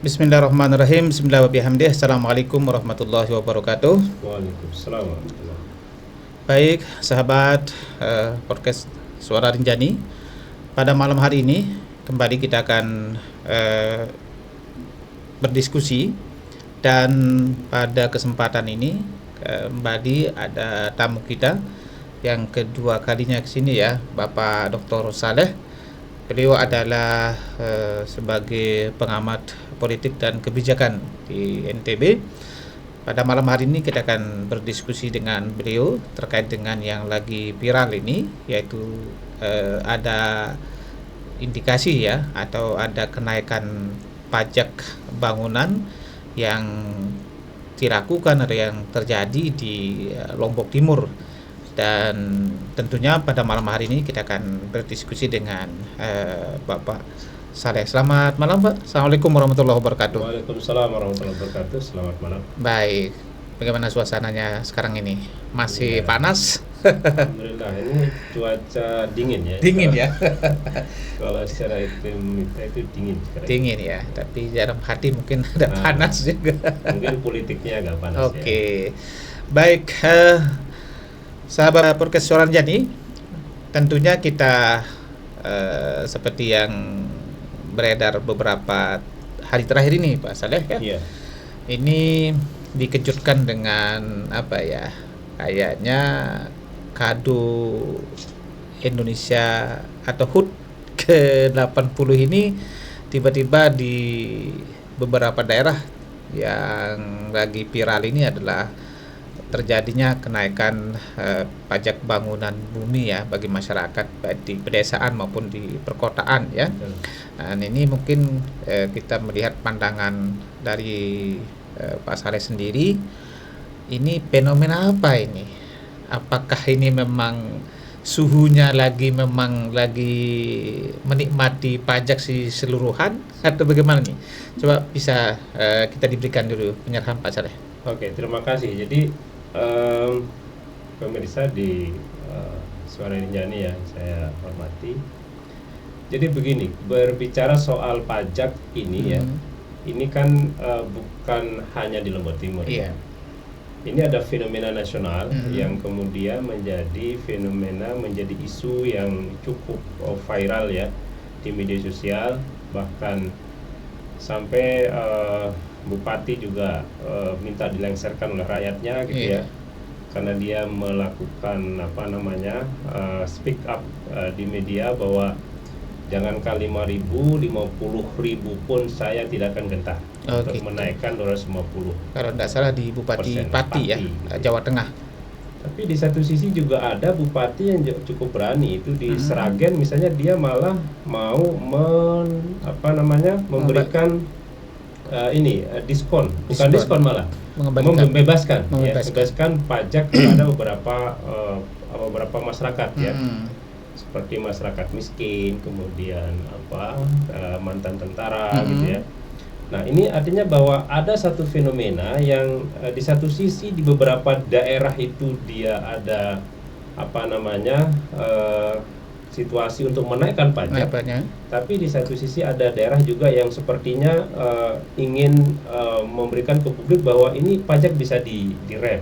Bismillahirrahmanirrahim. Bismillahirrahmanirrahim. Assalamualaikum warahmatullahi wabarakatuh. Waalaikumsalam warahmatullahi. Baik, sahabat podcast Suara Rinjani. Pada malam hari ini kembali kita akan berdiskusi, dan pada kesempatan ini kembali ada tamu kita yang kedua kalinya ke sini ya, Bapak Dr. Saleh. Beliau adalah sebagai pengamat politik dan kebijakan di NTB. Pada malam hari ini kita akan berdiskusi dengan beliau terkait dengan yang lagi viral ini, yaitu ada indikasi ya, atau ada kenaikan pajak bangunan yang dilakukan atau yang terjadi di Lombok Timur. Dan tentunya pada malam hari ini kita akan berdiskusi dengan Bapak Saleh. Selamat malam, Pak. Assalamualaikum warahmatullahi wabarakatuh. Waalaikumsalam warahmatullahi wabarakatuh. Selamat malam. Baik, bagaimana suasananya sekarang ini? Masih Ya, panas? Alhamdulillah, ini cuaca dingin ya. Dingin ya? Kalau secara iklim kita itu dingin sekarang. Dingin ya, tapi dalam hati mungkin ada panas juga. Mungkin politiknya agak panas. Oke. Baik, sahabat podcast Suara Rinjani, tentunya kita seperti yang beredar beberapa hari terakhir ini, Pak Saleh ya. Iya. Ini dikejutkan dengan apa ya? Kayaknya kado Indonesia atau HUT ke-80 ini tiba-tiba di beberapa daerah yang lagi viral ini adalah terjadinya kenaikan pajak bangunan bumi ya bagi masyarakat baik di pedesaan maupun di perkotaan ya. Dan ini mungkin kita melihat pandangan dari Pak Saleh sendiri, ini fenomena apa ini? Apakah ini memang suhunya memang lagi menikmati pajak seluruhan atau bagaimana nih? Coba bisa kita diberikan dulu penyerahan Pak Saleh. Oke, terima kasih. Jadi pemirsa di Suara Rinjani yang saya hormati. Jadi begini, berbicara soal pajak ini ya, ini kan bukan hanya di Lombok Timur. Iya. Ini ada fenomena nasional yang kemudian menjadi menjadi isu yang cukup viral ya di media sosial, bahkan sampai bupati juga minta dilengsarkan oleh rakyatnya gitu ya, karena dia melakukan speak up di media bahwa jangankan 5.000, 50.000 pun saya tidak akan gentar untuk gitu. menaikkan 250. Kalau tidak salah di Bupati Pati ya, gitu. Jawa Tengah. Tapi di satu sisi juga ada bupati yang cukup berani, itu di Sragen misalnya, dia malah mau memberikan diskon malah membebaskan pajak kepada beberapa masyarakat ya, seperti masyarakat miskin, kemudian mantan tentara gitu ya. Nah, ini artinya bahwa ada satu fenomena yang di satu sisi di beberapa daerah itu dia ada situasi untuk menaikkan pajak. Tapi di satu sisi ada daerah juga yang sepertinya ingin memberikan ke publik bahwa ini pajak bisa direm.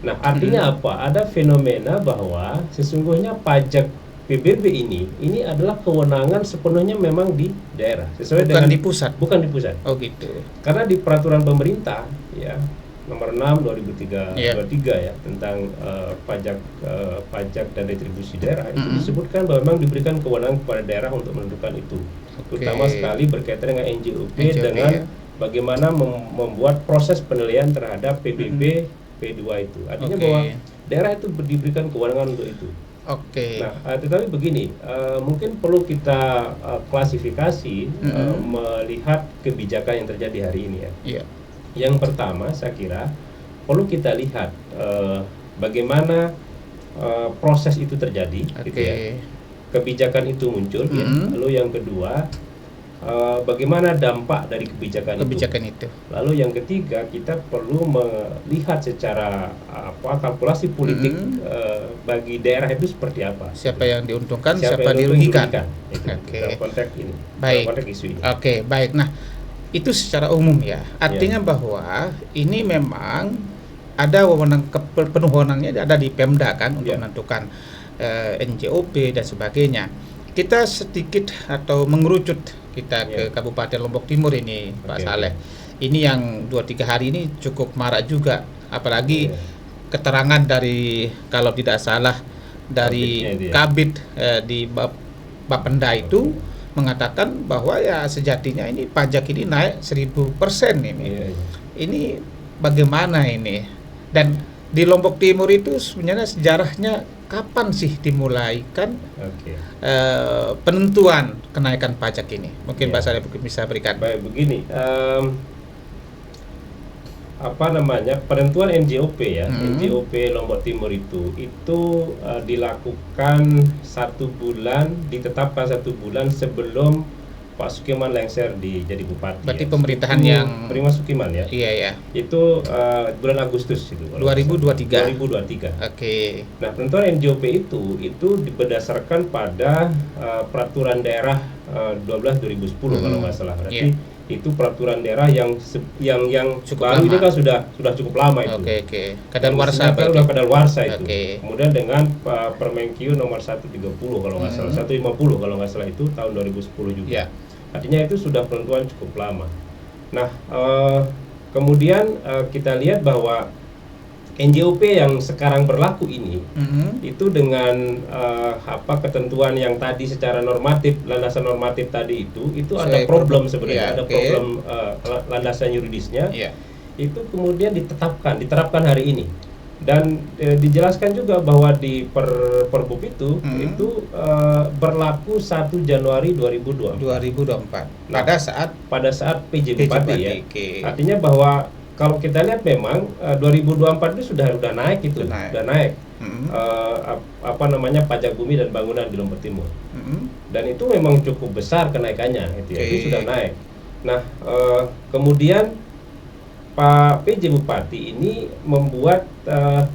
Nah, artinya apa? Ada fenomena bahwa sesungguhnya pajak PBB ini adalah kewenangan sepenuhnya memang di daerah, sesuai bukan dengan di pusat. Oh gitu. Karena di peraturan pemerintah ya nomor 6 2023 ya tentang pajak dan retribusi daerah, itu disebutkan bahwa memang diberikan kewenangan kepada daerah untuk menentukan itu. Terutama sekali berkaitan dengan NJOP dengan bagaimana membuat proses penilaian terhadap PBB P2 itu. Artinya bahwa daerah itu diberikan kewenangan untuk itu. Nah, tetapi begini, mungkin perlu kita klasifikasi melihat kebijakan yang terjadi hari ini ya. Yang pertama, saya kira perlu kita lihat bagaimana proses itu terjadi, gitu ya. Kebijakan itu muncul, ya. Lalu yang kedua, bagaimana dampak dari kebijakan itu. Lalu yang ketiga, kita perlu melihat secara kalkulasi politik bagi daerah itu seperti apa. Siapa yang diuntungkan, siapa dirugikan. Dalam konteks ini. Baik. Dalam konteks isu ini. Baik. Nah, itu secara umum ya. Artinya bahwa ini memang ada penuh wewenangnya ada di Pemda kan untuk menentukan NJOP dan sebagainya. Kita sedikit atau mengerucut kita ke Kabupaten Lombok Timur ini, Pak Saleh. Ini yang 2-3 hari ini cukup marak juga, apalagi keterangan dari, kalau tidak salah, dari Kabid di Bapenda itu mengatakan bahwa ya sejatinya ini pajak ini naik 1000% ini. Ini bagaimana ini? Dan di Lombok Timur itu sebenarnya sejarahnya kapan sih dimulaikan penentuan kenaikan pajak ini? Mungkin Pak Saleh bisa berikan. Baik, begini. Penentuan NJOP ya, NJOP Lombok Timur itu dilakukan 1 bulan, ditetapkan 1 bulan sebelum Pak Sukiman lengser jadi bupati. Berarti pemerintahan yang Prima Sukiman ya. Iya. Itu bulan Agustus itu. 2023. Oke. Nah, penentuan NJOP itu berdasarkan pada peraturan daerah 12/2010 kalau nggak salah. Berarti itu peraturan daerah yang baru ini kan sudah cukup lama itu. Kadaluarsa itu. Kemudian dengan Permenkyu nomor 130 kalau nggak salah, 150 kalau nggak salah itu tahun 2010 juga. Artinya itu sudah penentuan cukup lama. Nah, kemudian kita lihat bahwa NJOP yang sekarang berlaku ini itu dengan ketentuan yang tadi secara normatif, landasan normatif tadi itu ada problem sebenarnya, ada problem landasan yuridisnya. Itu kemudian diterapkan hari ini. Dan dijelaskan juga bahwa di Perbup itu berlaku 1 Januari 2024. Nah, pada saat PJ Bupati ya. Artinya bahwa kalau kita lihat memang 2024 itu sudah naik itu, sudah naik. Pajak bumi dan bangunan di Lombok Timur. Dan itu memang cukup besar kenaikannya itu sudah naik. Nah, kemudian Pak PJ Bupati ini membuat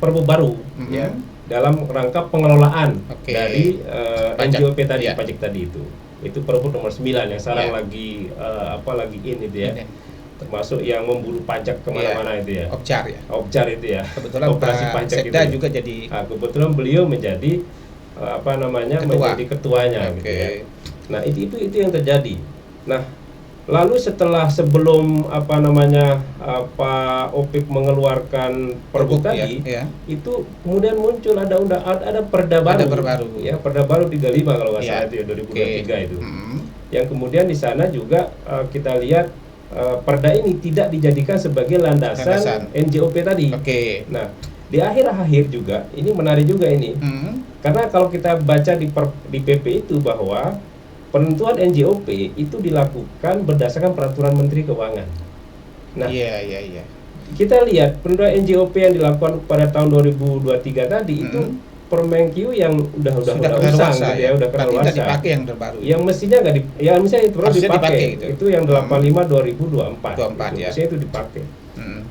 Perbup baru ya dalam rangka pengelolaan dari NJOP tadi, pajak tadi itu Perbup nomor 9 yang sekarang lagi ini itu ya. Termasuk yang memburu pajak kemana-mana itu ya. Objar itu ya. Kebetulan operasi Pak pajak Sekda itu. juga jadi. Kebetulan beliau menjadi menjadi ketuanya gitu ya. Nah, itu yang terjadi. Nah, lalu sebelum Pak Opik mengeluarkan Perbup tadi, itu kemudian muncul ada perda baru. Ya, perda baru 35 kalau nggak salah itu ya, 2023 itu. Yang kemudian di sana juga kita lihat perda ini tidak dijadikan sebagai landasan NJOP tadi. Nah, di akhir juga ini menarik juga ini. Karena kalau kita baca di PP itu bahwa penentuan NJOP itu dilakukan berdasarkan peraturan Menteri Keuangan. Nah, kita lihat penentuan NJOP yang dilakukan pada tahun 2023 tadi itu Permenkyu yang udah usang gitu ya, udah kadaluarsa. Dipakai yang terbaru. Yang mestinya nggak misalnya itu perlu dipakai. Itu yang 85 2024. Mestinya itu dipakai.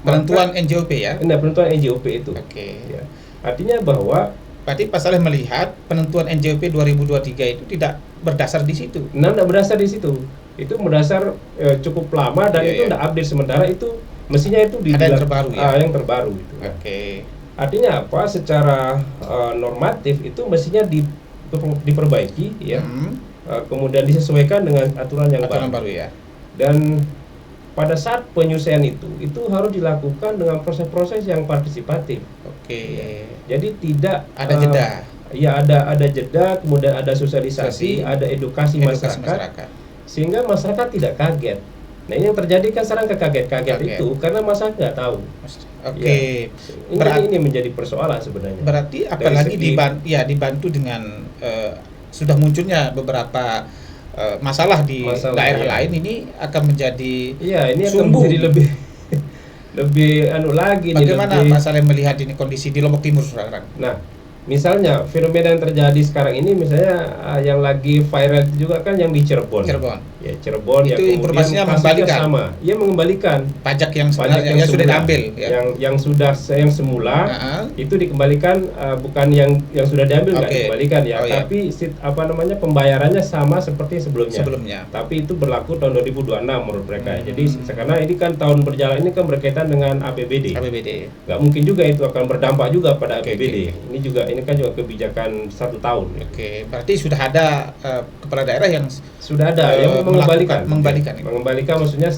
Penentuan NJOP ya. Nah, penentuan NJOP itu. Ya. Artinya bahwa berarti Pak Saleh melihat penentuan NJOP 2023 itu tidak berdasar di situ. Nah, tidak berdasar di situ. Itu berdasar cukup lama dan itu tidak update, sementara itu mestinya itu ada yang terbaru ya. Yang terbaru itu. Artinya apa? Secara normatif itu mestinya diperbaiki ya. Kemudian disesuaikan dengan aturan yang baru ya. Dan pada saat penyelesaian itu harus dilakukan dengan proses-proses yang partisipatif. Ya. Jadi tidak ada jeda. Ya, ada jeda, kemudian ada sosialisasi, ada edukasi masyarakat, sehingga masyarakat tidak kaget. Nah, ini yang terjadi kan sekarang kaget itu karena masyarakat nggak tahu. Ini menjadi persoalan sebenarnya. Berarti apalagi dibantu dengan sudah munculnya beberapa masalah di daerah lain, ini akan menjadi ini akan menjadi lebih lagi. Bagaimana Mas Saleh melihat ini kondisi di Lombok Timur sekarang? Nah, misalnya fenomena yang terjadi sekarang ini, misalnya yang lagi viral juga kan yang di Cirebon. Ya, Cirebon itu yang informasinya kemudian mengembalikan sama. Ia mengembalikan pajak yang sebenarnya yang sudah diambil, ya. yang semula itu dikembalikan, bukan yang sudah diambil nggak dikembalikan ya, tapi pembayarannya sama seperti sebelumnya. Tapi itu berlaku tahun 2026 menurut mereka. Jadi karena ini kan tahun berjalan ini kan berkaitan dengan APBD. Nggak mungkin juga itu akan berdampak juga pada APBD. Ini kan juga kebijakan 1 tahun. Berarti sudah ada kepala daerah yang sudah ada yang mengembalikan maksudnya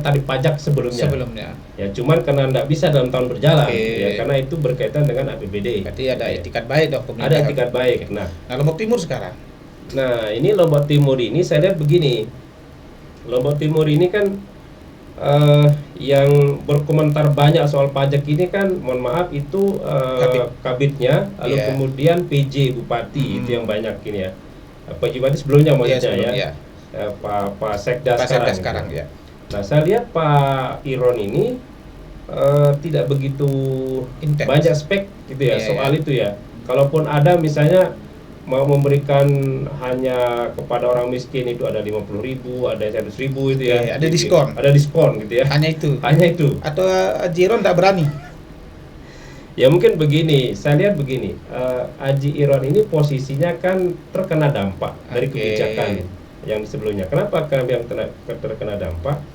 tarif pajak sebelumnya. Ya cuman karena nggak bisa dalam tahun berjalan, ya karena itu berkaitan dengan APBD. Berarti ada etikat baik dong pemerintah. Ada etikat baik. Nah, Lombok Timur sekarang. Nah, ini Lombok Timur ini saya lihat begini. Lombok Timur ini kan yang berkomentar banyak soal pajak ini kan, mohon maaf itu kabitnya, lalu kemudian PJ Bupati itu yang banyak ini ya. PJ Bupati sebelumnya maksudnya Pak Sekda sekarang ya. Nah, saya lihat Pak Iron ini tidak begitu banyak spek gitu ya soal itu ya. Kalaupun ada misalnya mau memberikan hanya kepada orang miskin itu ada 50.000, ada 100.000 itu ya. Ada diskon. Ada diskon gitu ya. Hanya itu. Atau Jiron tak berani. Ya mungkin begini, saya lihat begini, Haji Iron ini posisinya kan terkena dampak dari kebijakan yang sebelumnya. Kenapa kami yang terkena dampak?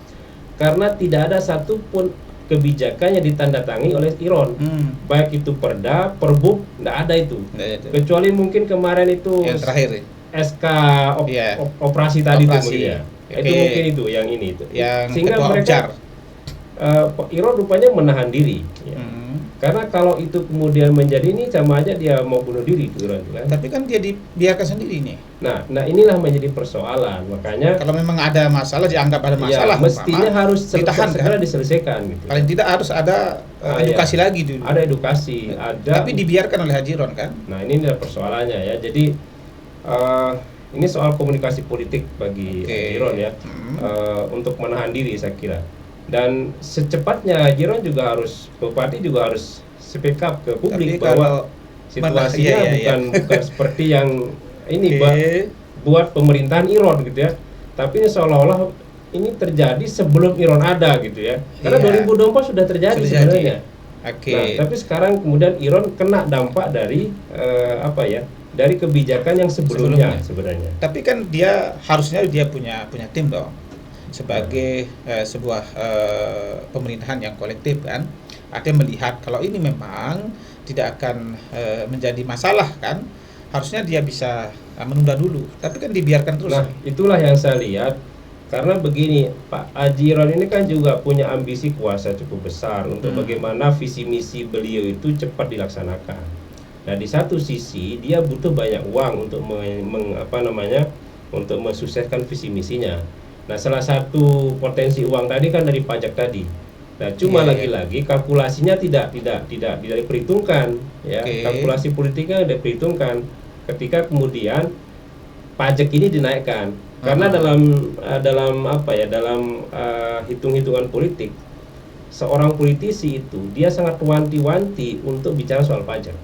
Karena tidak ada satupun kebijakan yang ditandatangani oleh Iron, baik itu perda, perbuk, tidak ada itu. Kecuali mungkin kemarin itu yang terakhir SK operasi tadi itu mungkin ya. Itu mungkin itu yang ini itu. Sehingga mereka Iron rupanya menahan diri. Ya. Karena kalau itu kemudian menjadi ini sama aja dia mau bunuh diri itu Iron kan. Tapi kan dia dibiarkan sendiri nih. Nah inilah menjadi persoalan. Makanya kalau memang ada masalah, dianggap ada masalah, mestinya harus ditahan, segera diselesaikan gitu. Paling tidak harus ada edukasi lagi dulu. Ada edukasi, tapi dibiarkan oleh Haji Iron kan. Nah, ini adalah persoalannya ya. Jadi ini soal komunikasi politik bagi Haji Iron ya. Untuk menahan diri saya kira. Dan secepatnya Haji Iron juga harus, Bupati juga harus speak up ke publik bahwa situasinya bukan seperti yang ini buat pemerintahan Iron gitu ya. Tapi ini seolah-olah ini terjadi sebelum Iron ada gitu ya. Karena 2024 sudah terjadi sebenarnya. Nah, tapi sekarang kemudian Iron kena dampak dari dari kebijakan yang sebelumnya sebenarnya. Tapi kan dia harusnya punya tim dong. Sebagai sebuah pemerintahan yang kolektif kan, artinya melihat kalau ini memang tidak akan menjadi masalah kan, harusnya dia bisa menunda dulu, tapi kan dibiarkan terus. Nah, itulah yang saya lihat, karena begini, Pak Haji Iron ini kan juga punya ambisi kuasa cukup besar untuk bagaimana visi misi beliau itu cepat dilaksanakan. Nah, di satu sisi dia butuh banyak uang untuk untuk mensukseskan visi misinya. Nah, salah satu potensi uang tadi kan dari pajak tadi. Nah, cuma lagi-lagi kalkulasinya tidak diperhitungkan ya. Kalkulasi politiknya tidak diperhitungkan ketika kemudian pajak ini dinaikkan. Karena dalam hitung-hitungan politik, seorang politisi itu dia sangat wanti-wanti untuk bicara soal pajak.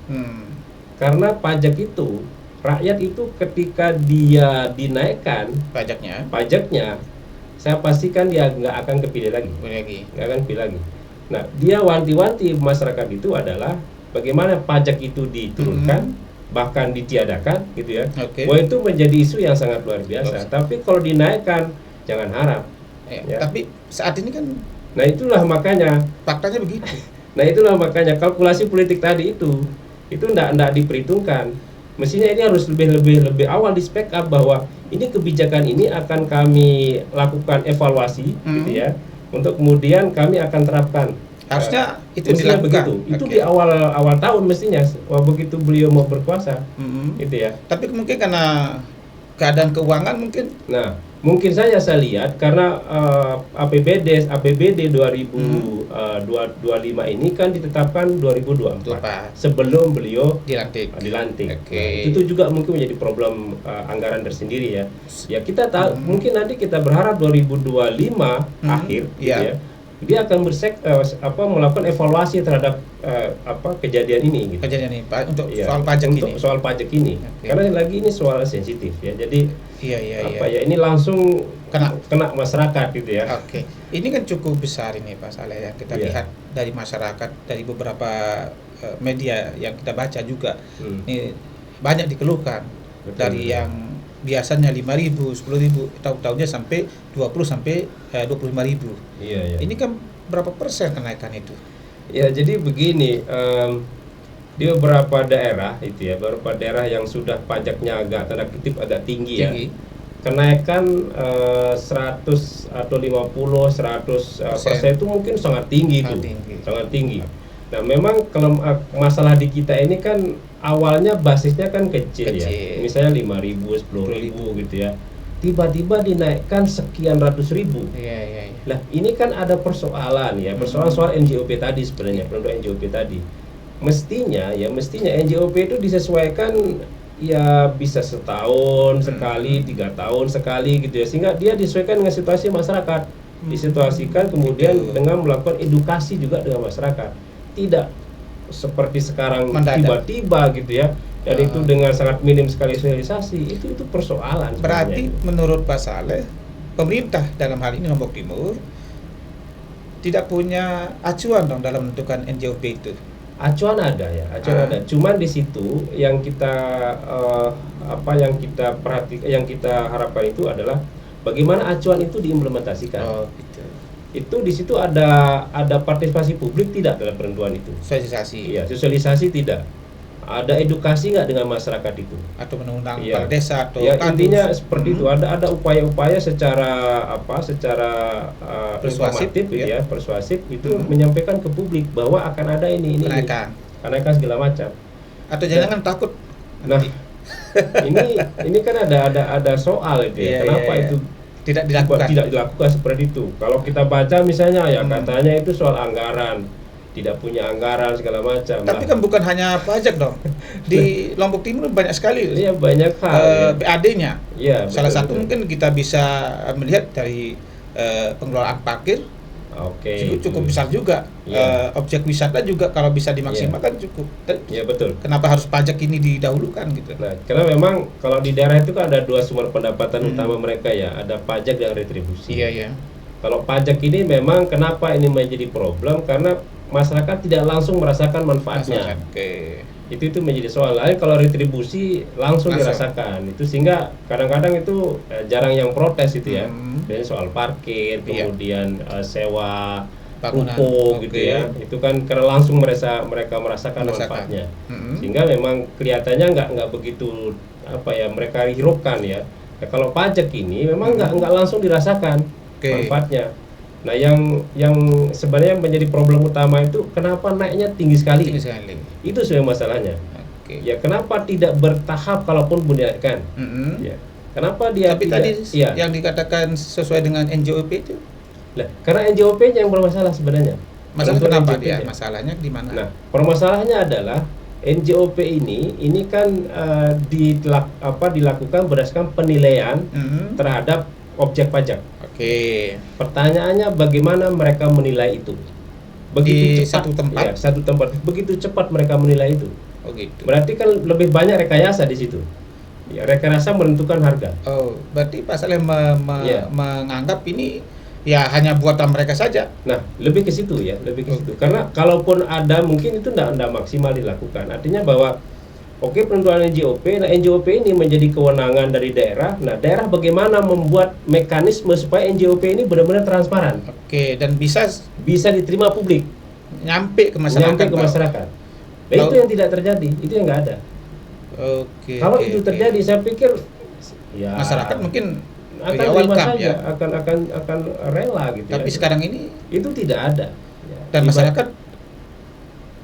Karena pajak itu, rakyat itu ketika dia dinaikkan pajaknya, saya pastikan dia nggak akan kepilih lagi. Nah, dia wanti-wanti masyarakat itu adalah bagaimana pajak itu diturunkan, bahkan ditiadakan, gitu ya. Wah, itu menjadi isu yang sangat luar biasa. Tapi kalau dinaikkan, jangan harap. Ya. Tapi saat ini kan, nah itulah makanya faktanya begitu. Nah, itulah makanya kalkulasi politik tadi itu nggak diperhitungkan. Mestinya ini harus lebih awal di spek up bahwa ini kebijakan ini akan kami lakukan evaluasi gitu ya, untuk kemudian kami akan terapkan. Harusnya itu dilakukan begitu. Itu di awal tahun mestinya, begitu beliau mau berkuasa gitu ya. Tapi mungkin karena keadaan keuangan mungkin. Nah, mungkin saja saya lihat karena APBD 2025 ini kan ditetapkan 2024 sebelum beliau dilantik. Nah, itu juga mungkin menjadi problem anggaran tersendiri ya. Ya kita tahu mungkin nanti kita berharap 2025 akhir gitu ya. dia akan melakukan evaluasi terhadap kejadian ini gitu. Kejadian ini Pak, untuk Ya, soal pajak untuk ini. soal pajak ini. Oke. Karena lagi ini soal sensitif ya. Jadi ini langsung kena masyarakat gitu ya. Oke. Ini kan cukup besar ini Pak Saleh yang kita lihat dari masyarakat, dari beberapa media yang kita baca juga. Ini banyak dikeluhkan. Betul, dari yang biasanya 5.000, 10.000, tahun-tahunnya sampai 20 sampai 25.000. Iya. Ini kan berapa persen kenaikan itu? Ya, jadi begini, di beberapa daerah itu ya, beberapa daerah yang sudah pajaknya agak tanda kutip agak tinggi. Ya. Kenaikan 100 atau 50, 100% itu mungkin sangat tinggi itu. Sangat tinggi. Nah, memang kalau masalah di kita ini kan awalnya basisnya kan kecil. Ya. Misalnya 5.000, 10.000 gitu ya. Tiba-tiba dinaikkan sekian ratus ribu. Iya. Nah, ini kan ada persoalan ya, persoalan soal NJOP tadi sebenarnya, produk NJOP tadi. Mestinya NJOP itu disesuaikan ya bisa setahun sekali, 3 tahun sekali gitu ya, sehingga dia disesuaikan dengan situasi masyarakat, disituasikan kemudian dengan melakukan edukasi juga dengan masyarakat, tidak seperti sekarang tiba-tiba gitu ya, dan itu dengan sangat minim sekali sosialisasi, itu persoalan. Berarti menurut Pak Saleh, pemerintah dalam hal ini Lombok Timur tidak punya acuan dong dalam menentukan NJOP itu. Acuan ada ya, ada. Cuman di situ yang kita yang kita harapkan itu adalah bagaimana acuan itu diimplementasikan. Gitu. Itu di situ ada partisipasi publik tidak dalam penentuan itu. Sosialisasi. Iya, sosialisasi tidak. Ada edukasi nggak dengan masyarakat itu? Atau mengundang kepala desa atau intinya seperti itu. Ada upaya-upaya secara persuasif, informatif ya, persuasif itu menyampaikan ke publik bahwa akan ada ini kenaikan segala macam. Atau jangan takut. Nah, ini kan ada soal itu ya. Kenapa itu tidak dilakukan seperti itu? Kalau kita baca misalnya ya katanya itu soal anggaran. Tidak punya anggaran segala macam. Tapi kan bukan hanya pajak dong. Di Lombok Timur banyak sekali. Iya, banyak hal. BAD-nya. Iya. Salah satu mungkin kita bisa melihat dari pengelolaan parkir. Cukup besar juga. Objek wisata juga kalau bisa dimaksimalkan cukup. Iya, betul. Kenapa harus pajak ini didahulukan gitu? Nah, karena memang kalau di daerah itu kan ada 2 sumber pendapatan utama mereka ya, ada pajak dan retribusi. Iya. Kalau pajak ini memang kenapa ini menjadi problem, karena masyarakat tidak langsung merasakan manfaatnya. Itu menjadi soal. Lain kalau retribusi langsung dirasakan. Itu sehingga kadang-kadang itu jarang yang protes itu ya. Dan soal parkir, kemudian sewa ruko gitu ya. Itu kan karena langsung mereka merasakan manfaatnya. Sehingga memang kelihatannya nggak begitu mereka hiraukan ya. Nah, kalau pajak ini memang nggak langsung dirasakan manfaatnya. Nah, yang sebenarnya menjadi problem utama itu kenapa naiknya tinggi sekali. Itu sebenarnya masalahnya. Ya, kenapa tidak bertahap kalaupun dinaikkan? Ya. Kenapa dia Tapi tidak, tadi yang dikatakan sesuai dengan NJOP itu? Nah, karena NJOP-nya yang bermasalah sebenarnya. Masalah kenapa dia? Masalahnya di mana? Nah, permasalahannya adalah NJOP ini kan dilakukan berdasarkan penilaian terhadap objek pajak. Pertanyaannya bagaimana mereka menilai itu? Begitu di cepat, satu tempat. Begitu cepat mereka menilai itu. Gitu. Berarti kan lebih banyak rekayasa di situ. Ya, rekayasa menentukan harga. Berarti Pak Saleh menganggap ini ya hanya buatan mereka saja. Nah, lebih ke situ ya, situ. Karena kalaupun ada mungkin itu tidak maksimal dilakukan. Artinya bahwa penentuan NJOP, nah NJOP ini menjadi kewenangan dari daerah. Nah, daerah bagaimana membuat mekanisme supaya NJOP ini benar-benar transparan. Dan bisa diterima publik, nyampe ke masyarakat. Nah, itu yang tidak terjadi, itu yang nggak ada. Kalau itu terjadi, saya pikir ya masyarakat mungkin akan terima saja, akan rela gitu. Tapi sekarang ini itu tidak ada. Dan masyarakat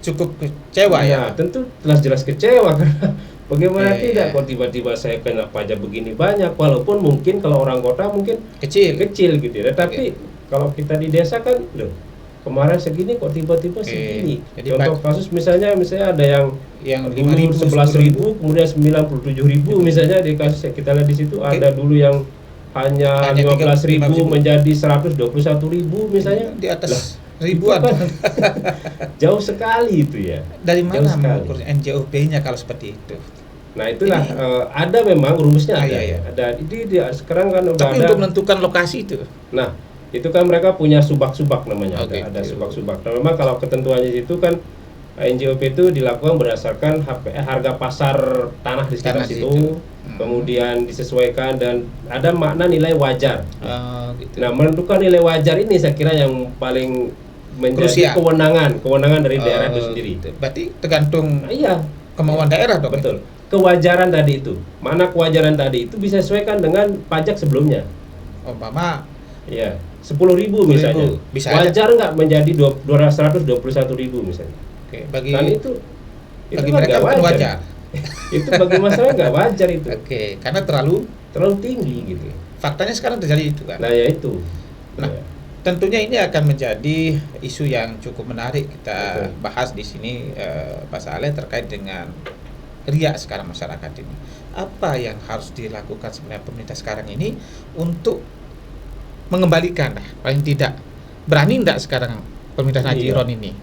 cukup kecewa ya. Tentu jelas kecewa karena bagaimana tidak kok tiba-tiba saya kena pajak begini banyak, walaupun mungkin kalau orang kota mungkin kecil gitu ya. Tapi kalau kita di desa kan kemarin segini kok tiba-tiba segini. Jadi contoh kasus misalnya ada yang dulu 11.000 kemudian 97.000 misalnya di kasus yang kita lihat di situ. Ada dulu yang hanya Hanya 15.000 menjadi 121.000 misalnya, di atas itu ribuan. kan jauh sekali itu ya. Dari Jauh mana sekali. mengukur NJOP-nya kalau seperti itu? Nah itulah Ini- ada memang rumusnya ada. iya. Ada ini dia sekarang kan udah Tapi ada. untuk menentukan lokasi itu, Nah itu kan mereka punya subak-subak namanya, Oke, ada gitu. subak-subak. Nah memang kalau ketentuannya itu kan NJOP itu dilakukan berdasarkan harga pasar tanah di sekitar Tanah di situ, situ. kemudian disesuaikan dan ada makna nilai wajar. gitu. Nah menentukan nilai wajar ini saya kira yang paling menjadi Krusial. kewenangan dari daerah itu sendiri. Gitu. Berarti tergantung Nah, iya, kemauan daerah dong. betul. Kewajaran tadi itu, mana kewajaran tadi itu bisa sesuaikan dengan pajak sebelumnya. Umpama Iya, 10.000 misalnya. Bisa wajar nggak menjadi 221.000 misalnya? Oke, bagi Kan itu bagi kan mereka nggak bukan wajar. Itu bagi masyarakat nggak wajar itu. Oke, karena terlalu Tinggi gitu. faktanya sekarang terjadi itu kan. Nah ya itu. Nah, Ya. tentunya ini akan menjadi isu yang cukup menarik kita Betul. bahas di sini, Pak Saleh, terkait dengan riak sekarang masyarakat ini. Apa yang harus dilakukan sebenarnya pemerintah sekarang ini untuk mengembalikan, paling tidak berani enggak sekarang pemerintah Haji Iya. Iron ini?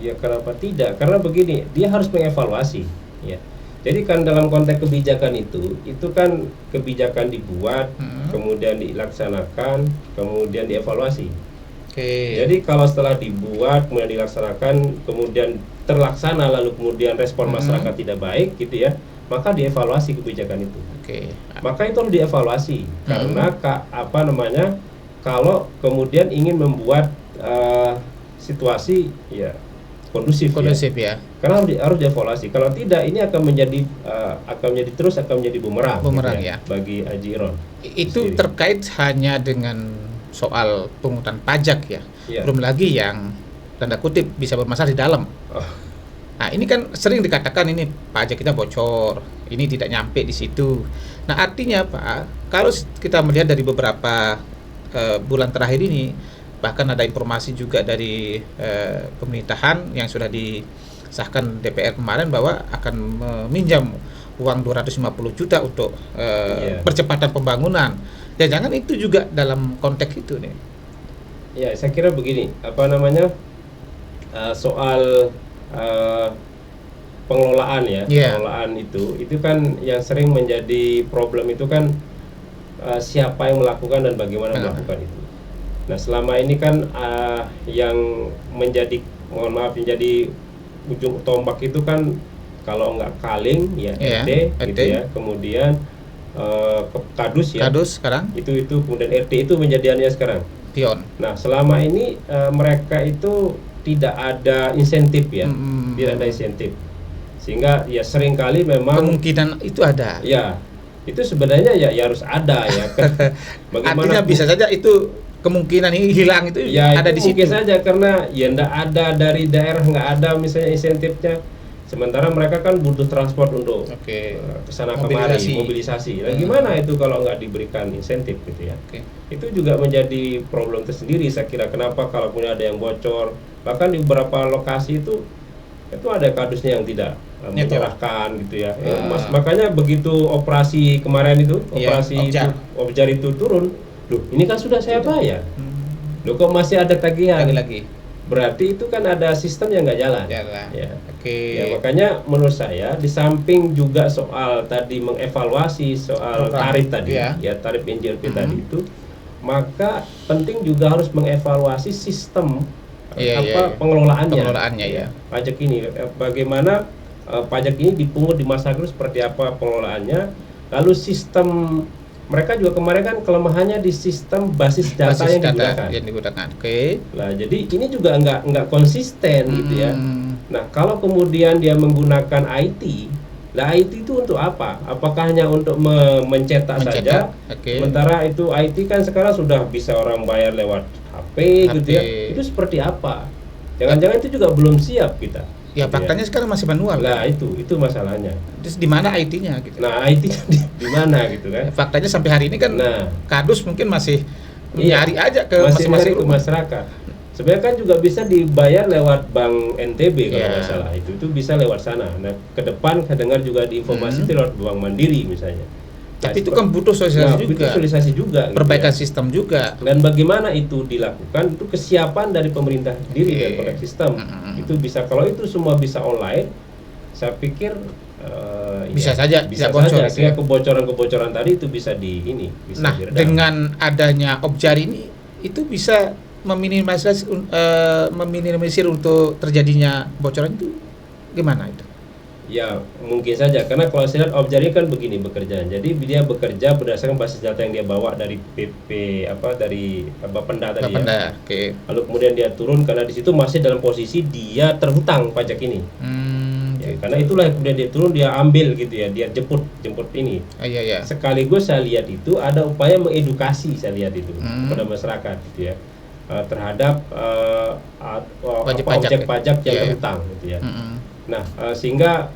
Ya kenapa tidak? Karena begini, dia harus mengevaluasi. Ya. Jadi kan dalam konteks kebijakan itu kan kebijakan dibuat, kemudian dilaksanakan, kemudian dievaluasi. Oke. Jadi kalau setelah dibuat, kemudian dilaksanakan, kemudian terlaksana, lalu kemudian respon masyarakat tidak baik, gitu ya, maka dievaluasi kebijakan itu. Oke. Maka itu harus dievaluasi karena kalau kemudian ingin membuat situasi ya kondusif ya. karena harus dievaluasi. Kalau tidak, ini akan menjadi bumerang gitu ya. bagi Haji Iron. Itu sendiri. terkait hanya dengan soal pungutan pajak ya. Iya. Belum lagi yang tanda kutip bisa bermasalah di dalam. Oh, Nah, ini kan sering dikatakan ini pajak kita bocor, ini tidak nyampe di situ. Nah, artinya Pak, kalau kita melihat dari beberapa bulan terakhir ini, bahkan ada informasi juga dari pemerintahan yang sudah disahkan DPR kemarin bahwa akan meminjam uang 250 juta untuk percepatan pembangunan. Ya, jangan itu juga dalam konteks itu nih. ya saya kira begini, soal pengelolaan ya, pengelolaan itu kan yang sering menjadi problem itu kan siapa yang melakukan dan bagaimana melakukan itu. Nah selama ini kan yang menjadi ujung tombak itu kan kalau nggak Kaling ya RT gitu ya, kemudian Kadus ya. Kadus sekarang. Itu kemudian RT itu menjadiannya sekarang. Pion. Nah selama ini mereka itu tidak ada insentif ya, tidak ada insentif, sehingga ya seringkali memang kemungkinan itu ada. Ya, itu sebenarnya ya harus ada ya. Artinya bisa saja itu kemungkinan ini hilang itu ya, ada itu di situ. mungkin saja karena ya nggak ada dari daerah, nggak ada misalnya insentifnya. Sementara mereka kan butuh transport untuk kesana kemari, mobilisasi. Nah, gimana itu kalau nggak diberikan insentif gitu ya? Itu juga menjadi problem tersendiri saya kira. Kenapa kalau punya ada yang bocor, bahkan di beberapa lokasi itu ada kadusnya yang tidak menyerahkan gitu ya. Makanya begitu operasi kemarin itu, Objar itu turun, loh ini kan sudah saya bayar, loh kok masih ada tagihan lagi. Berarti itu kan ada sistem yang nggak jalan. Ya. Ya, Makanya menurut saya di samping juga soal tadi mengevaluasi soal tarif tadi, ya tarif NJOP tadi itu, maka penting juga harus mengevaluasi sistem pengelolaannya ya. Pajak ini, bagaimana pajak ini dipungut di masa lalu, seperti apa pengelolaannya, lalu sistem. Mereka juga kemarin kan kelemahannya di sistem basis data yang digunakan. Nah, jadi ini juga nggak konsisten gitu ya. Nah, kalau kemudian dia menggunakan IT, lah IT itu untuk apa? Apakah hanya untuk mencetak saja? Sementara itu IT kan sekarang sudah bisa orang bayar lewat HP gitu ya. Itu seperti apa? Jangan-jangan itu juga belum siap kita. Ya, faktanya sekarang masih manual. Nah, itu masalahnya. Terus di mana IT-nya gitu. Nah, IT-nya di mana gitu kan. Faktanya sampai hari ini kan Kadus mungkin masih nyari aja ke masing-masing masyarakat. Sebenarnya kan juga bisa dibayar lewat Bank NTB kalau nggak salah. Itu bisa lewat sana. Nah, ke depan saya dengar juga di informasi lewat Bank Mandiri misalnya. Tapi itu kan butuh sosialisasi juga. Butuh sosialisasi juga. Perbaikan gitu ya. sistem juga. Dan bagaimana itu dilakukan, itu kesiapan dari pemerintah sendiri dan perbaikan sistem. Itu bisa, kalau itu semua bisa online, saya pikir bisa saja bisa bocor, saja, sehingga kebocoran-kebocoran tadi itu bisa bisa nah, diredam. dengan adanya Opjari ini, itu bisa meminimalisir untuk terjadinya kebocoran itu gimana itu? Ya mungkin saja, karena kalau saya lihat Opjari kan begini bekerja. Jadi dia bekerja berdasarkan basis data yang dia bawa dari dari Bapenda tadi ya. Okay. Lalu kemudian dia turun karena di situ masih dalam posisi dia terhutang pajak ini. Ya, gitu. karena itulah kemudian dia turun, dia ambil gitu ya, dia jemput ini. Iya. Sekaligus saya lihat itu ada upaya mengedukasi, saya lihat itu kepada masyarakat gitu ya, terhadap objek pajak yang terhutang gitu ya. Nah, sehingga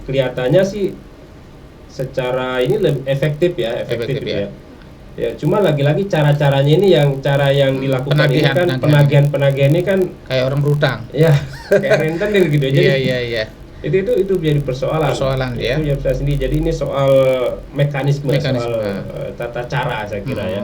kelihatannya sih secara ini lebih efektif ya. Ya, cuma lagi-lagi cara-caranya ini cara yang dilakukan penagihan, ini kan penagihan ini kan kayak orang berutang. Ya, kayak rentenir gitu. Jadi iya. Itu jadi persoalan ya. Itu ya sendiri. Jadi ini soal mekanisme. Soal tata cara saya kira ya.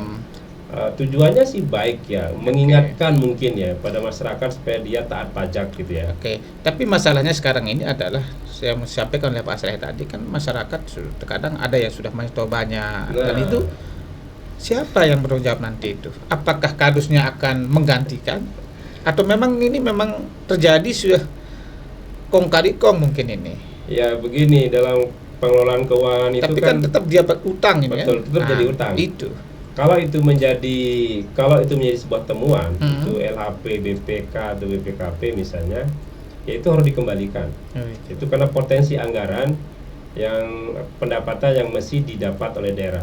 Tujuannya sih baik ya, mengingatkan mungkin ya pada masyarakat supaya dia taat pajak gitu ya. Tapi masalahnya sekarang ini adalah saya sampaikan oleh Pak Saleh tadi, kan masyarakat terkadang ada yang sudah mencoba banyak, dan itu siapa yang bertanggung jawab nanti itu? Apakah kadusnya akan menggantikan atau memang ini memang terjadi sudah kong kali kong mungkin ini? Ya begini, dalam pengelolaan keuangan itu tapi kan tetap dia berutang ini. Betul, tetap jadi utang. Itu. Kalau itu menjadi sebuah temuan, itu LHP, BPK atau BPKP misalnya, ya itu harus dikembalikan. Itu karena potensi anggaran yang pendapatan yang mesti didapat oleh daerah.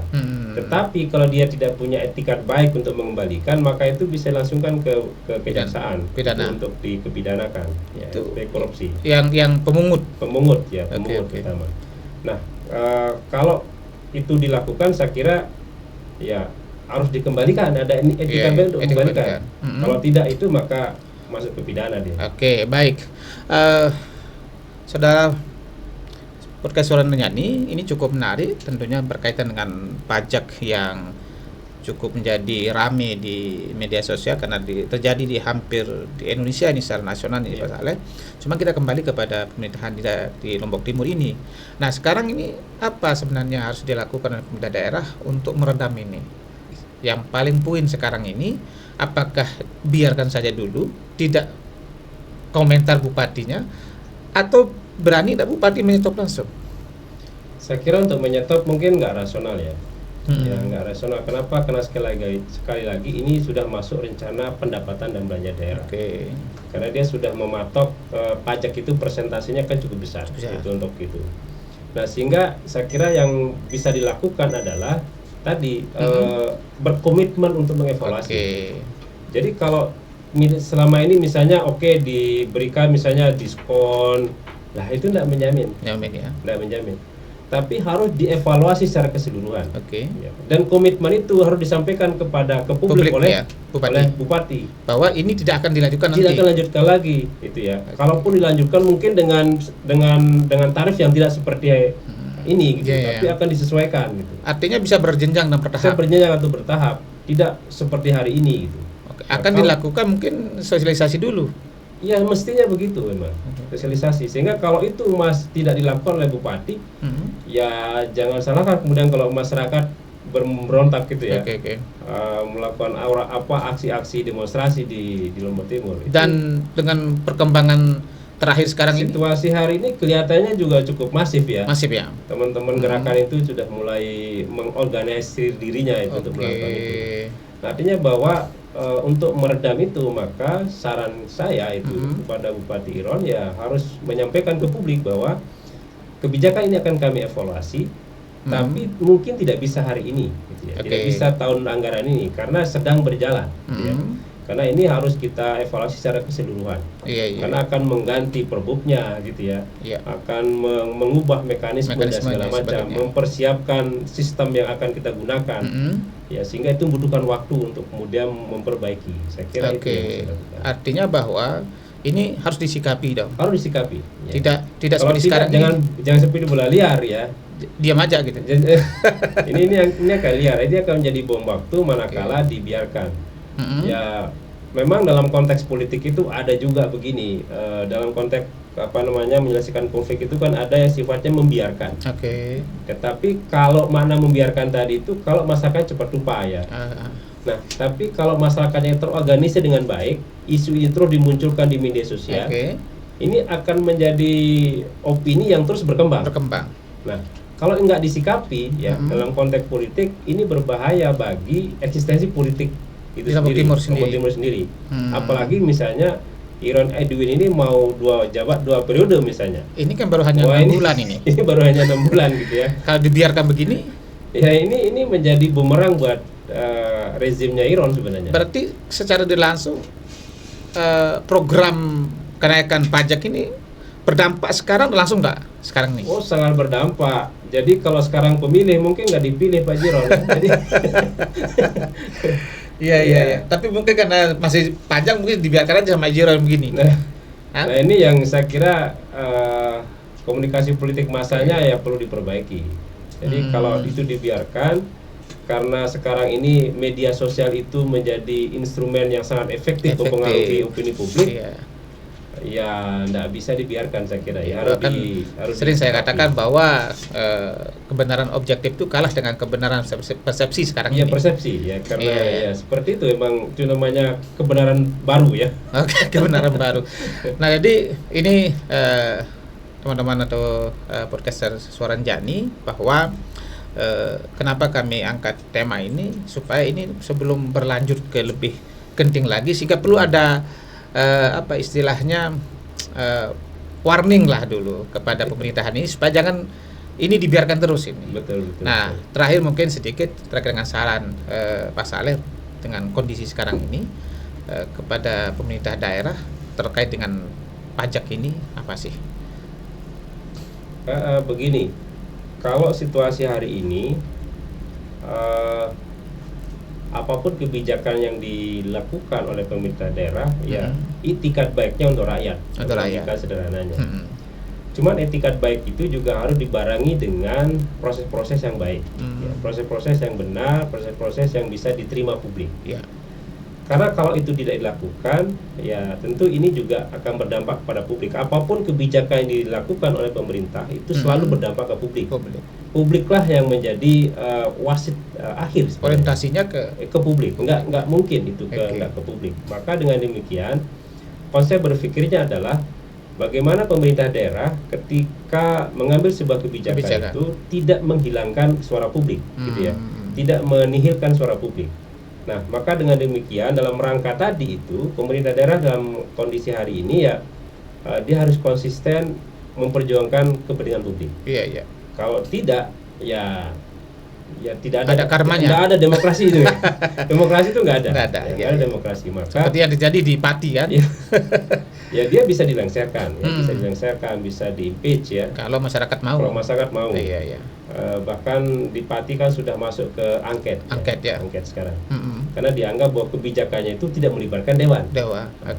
Tetapi kalau dia tidak punya etikat baik untuk mengembalikan, maka itu bisa langsungkan ke kejaksaan untuk dipidanakan ya, sebagai korupsi. Yang pemungut pertama. Nah, kalau itu dilakukan, saya kira ya harus dikembalikan, ada etika baik untuk mengembalikan. Kalau tidak itu maka masuk ke pidana dia. Baik. Saudara podcast Suara Nyanyi ini cukup menarik, tentunya berkaitan dengan pajak yang cukup menjadi rame di media sosial karena terjadi di hampir di Indonesia ini secara nasional ini Pak Saleh. Cuma kita kembali kepada pemerintahan di Lombok Timur ini. Nah, sekarang ini apa sebenarnya harus dilakukan oleh pemerintah daerah untuk meredam ini? Yang paling poin sekarang ini, apakah biarkan saja dulu, tidak komentar bupatinya, atau berani tidak bupati menyetop langsung? Saya kira untuk menyetop mungkin nggak rasional ya. Ya nggak rasional. Kenapa? Karena sekali lagi ini sudah masuk rencana pendapatan dan belanja daerah. Karena dia sudah mematok pajak itu persentasenya kan cukup besar. Itu untuk itu. Nah, sehingga saya kira yang bisa dilakukan adalah tadi berkomitmen untuk mengevaluasi. Jadi kalau selama ini misalnya diberikan misalnya diskon, lah itu tidak menjamin. Tidak menjamin. Tapi harus dievaluasi secara keseluruhan. Ya. Dan komitmen itu harus disampaikan ke publik oleh bupati bahwa ini tidak akan dilanjutkan nanti. Tidak akan dilanjutkan lagi, itu ya. Kalaupun dilanjutkan mungkin dengan tarif yang tidak seperti ini, gitu. Tapi akan disesuaikan. Gitu. Artinya bisa berjenjang dan bertahap. Bisa berjenjang atau bertahap, tidak seperti hari ini. Gitu. Akan dilakukan mungkin sosialisasi dulu. Ya mestinya begitu memang, sosialisasi. Sehingga kalau itu tidak dilakukan oleh bupati, ya jangan salahkan kemudian kalau masyarakat berontak gitu ya, melakukan aksi-aksi demonstrasi di Lombok Timur. Dan dengan perkembangan terakhir sekarang situasi hari ini kelihatannya juga cukup masif ya. Teman-teman gerakan itu sudah mulai mengorganisir dirinya itu untuk melakukan itu. Nah, artinya bahwa untuk meredam itu, maka saran saya itu kepada Bupati Iron ya harus menyampaikan ke publik bahwa kebijakan ini akan kami evaluasi, tapi mungkin tidak bisa hari ini, gitu ya. Tidak bisa tahun anggaran ini karena sedang berjalan. Gitu ya. Karena ini harus kita evaluasi secara keseluruhan. Karena akan mengganti perbubnya, gitu ya. Akan mengubah mekanisme dan segala macam, mempersiapkan sistem yang akan kita gunakan. Ya, sehingga itu membutuhkan waktu untuk kemudian memperbaiki. Saya kira itu yang harus dilakukan. Artinya bahwa ini harus disikapi dong. Harus disikapi. Ya. Tidak seperti sekarang jangan seperti bola liar ya. diam aja gitu. Ini akan liar. Ini akan menjadi bom waktu manakala dibiarkan. Ya memang dalam konteks politik itu ada juga begini, dalam konteks menyelesaikan konflik itu kan ada yang sifatnya membiarkan. Tetapi kalau makna membiarkan tadi itu kalau masyarakat cepat lupa ya. Nah, tapi kalau masyarakatnya terorganisir dengan baik, isu itu terus dimunculkan di media sosial, ini akan menjadi opini yang terus berkembang. Nah, kalau enggak disikapi ya dalam konteks politik, ini berbahaya bagi eksistensi politik itu Lombok Timur sendiri. Apalagi misalnya Iron Edwin ini mau jabat 2 periode misalnya. Ini kan baru hanya 6 bulan ini. Ini baru hanya 6 bulan gitu ya. Kalau dibiarkan begini, ya ini menjadi bumerang buat rezimnya Iron sebenarnya. Berarti secara langsung program kenaikan pajak ini berdampak sekarang langsung nggak sekarang nih? Oh, sangat berdampak. Jadi kalau sekarang pemilih mungkin nggak dipilih Pak Jiron. Jadi Iya. Tapi mungkin karena masih panjang mungkin dibiarkan aja sama Jiron begini. Nah ini yang saya kira komunikasi politik masanya ya perlu diperbaiki. Jadi kalau itu dibiarkan, karena sekarang ini media sosial itu menjadi instrumen yang sangat efektif mempengaruhi opini publik. Ya tidak bisa dibiarkan saya kira ya. Harus sering saya katakan bahwa kebenaran objektif itu kalah dengan kebenaran persepsi sekarang ini. Persepsi ya, karena ya seperti itu memang itu namanya kebenaran baru ya. Kebenaran baru. Nah jadi ini teman-teman atau podcaster Suara Njani, bahwa kenapa kami angkat tema ini supaya ini sebelum berlanjut ke lebih genting lagi, sehingga perlu ada istilahnya warning lah dulu kepada pemerintahan ini supaya jangan ini dibiarkan terus ini. Betul. Nah, terakhir mungkin sedikit terkait dengan saran Pak Saleh dengan kondisi sekarang ini kepada pemerintah daerah terkait dengan pajak ini apa sih? Begini, kalau situasi hari ini apapun kebijakan yang dilakukan oleh pemerintah daerah, ya itikat baiknya untuk rakyat, logika sederhananya. Cuman etikat baik itu juga harus dibarengi dengan proses-proses yang baik, proses-proses yang benar, proses-proses yang bisa diterima publik. Karena kalau itu tidak dilakukan, ya tentu ini juga akan berdampak pada publik. Apapun kebijakan yang dilakukan oleh pemerintah itu selalu berdampak ke publik. Publiklah yang menjadi wasit akhir. Orientasinya ke publik. Enggak mungkin itu enggak ke publik. Maka dengan demikian konsep berpikirnya adalah bagaimana pemerintah daerah ketika mengambil sebuah kebijakan itu tidak menghilangkan suara publik, gitu ya, tidak menihilkan suara publik. Nah, maka dengan demikian dalam rangka tadi itu pemerintah daerah dalam kondisi hari ini ya dia harus konsisten memperjuangkan kepentingan publik. Kalau tidak ya tidak ada karmanya. Tidak ada demokrasi itu. Demokrasi itu nggak ada. Nggak ada demokrasi. Maka seperti yang terjadi di Pati kan. Ya dia bisa dilengserkan, bisa di-impeach ya. Kalau masyarakat mau. Bahkan di Pati kan sudah masuk ke angket sekarang. Karena dianggap bahwa kebijakannya itu tidak melibatkan dewan.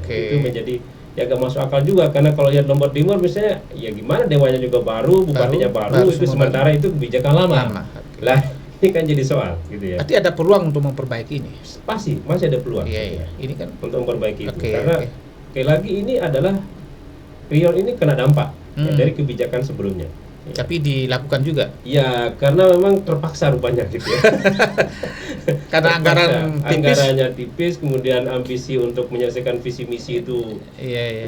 Itu menjadi ya agak masuk akal juga, karena kalau lihat Lombok Timur misalnya, ya gimana dewannya juga baru, bupatinya baru itu sementara itu kebijakan lama. Lah ini kan jadi soal gitu ya. Berarti ada peluang untuk memperbaiki ini. Pasti masih ada peluang. Ini kan untuk memperbaiki itu. Karena sekali lagi ini adalah Riau ini kena dampak dari kebijakan sebelumnya. Tapi dilakukan juga. Ya, karena memang terpaksa rupanya gitu ya. Karena anggarannya tipis, kemudian ambisi untuk menyelesaikan visi misi itu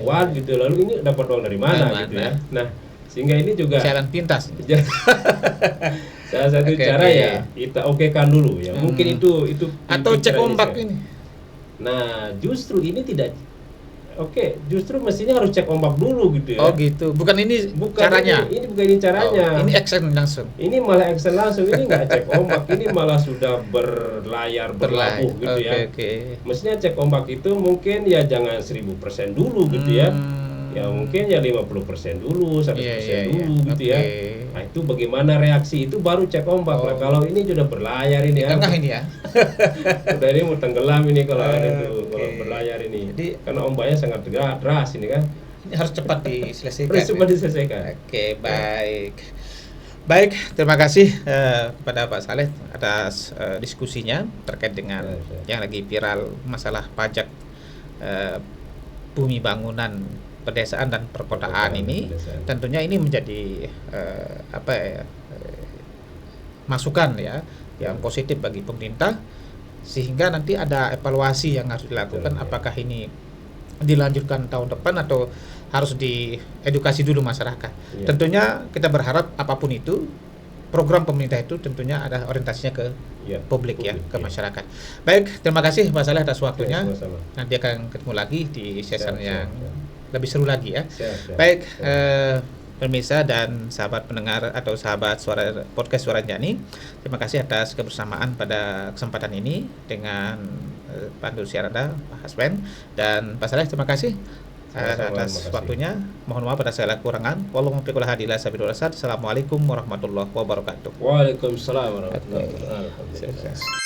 kuat gitu. Lalu ini dapat uang dari mana gitu ya. Nah, sehingga ini juga jalan pintas. Salah satu cara ya kita okekan dulu ya. Mungkin itu atau cek ombak ini. Nah, justru ini tidak justru mestinya harus cek ombak dulu gitu ya. Oh gitu, bukan caranya. Ini bukan ini caranya. Ini action langsung. Ini malah action langsung, ini nggak cek ombak, ini malah sudah berlabuh gitu ya. Mestinya cek ombak itu mungkin ya jangan 1000% dulu gitu ya. Ya mungkin ya 50% dulu, 100% dulu gitu ya. Nah itu bagaimana reaksi itu baru cek ombak. Nah kalau ini sudah berlayar ini tengah ini ya. Udah ini mau tenggelam ini kalau ada tuh kalau berlayar ini. Jadi karena ombaknya sangat deras ini kan. Ini harus cepat diselesaikan. Harus cepat diselesaikan. Baik. Baik, terima kasih kepada Pak Saleh atas diskusinya terkait dengan yang lagi viral masalah pajak bumi bangunan pedesaan dan perkotaan ini. Tentunya ini menjadi masukan ya yang positif bagi pemerintah, sehingga nanti ada evaluasi yang harus dilakukan, apakah ini dilanjutkan tahun depan atau harus diedukasi dulu masyarakat. Tentunya kita berharap apapun itu program pemerintah itu tentunya ada orientasinya ke publik ya, ke masyarakat. Baik, terima kasih Pak Saleh atas waktunya. Nanti akan ketemu lagi di session yang lebih seru lagi ya. Baik, pemirsa dan sahabat pendengar atau sahabat suara podcast Suara Anjani, terima kasih atas kebersamaan pada kesempatan ini dengan pandu siar Anda, Pak Hasben dan Pak Saleh. Terima kasih atas waktunya. Mohon maaf atas segala kekurangan. Assalamualaikum warahmatullahi wabarakatuh. Waalaikumsalam warahmatullahi wabarakatuh.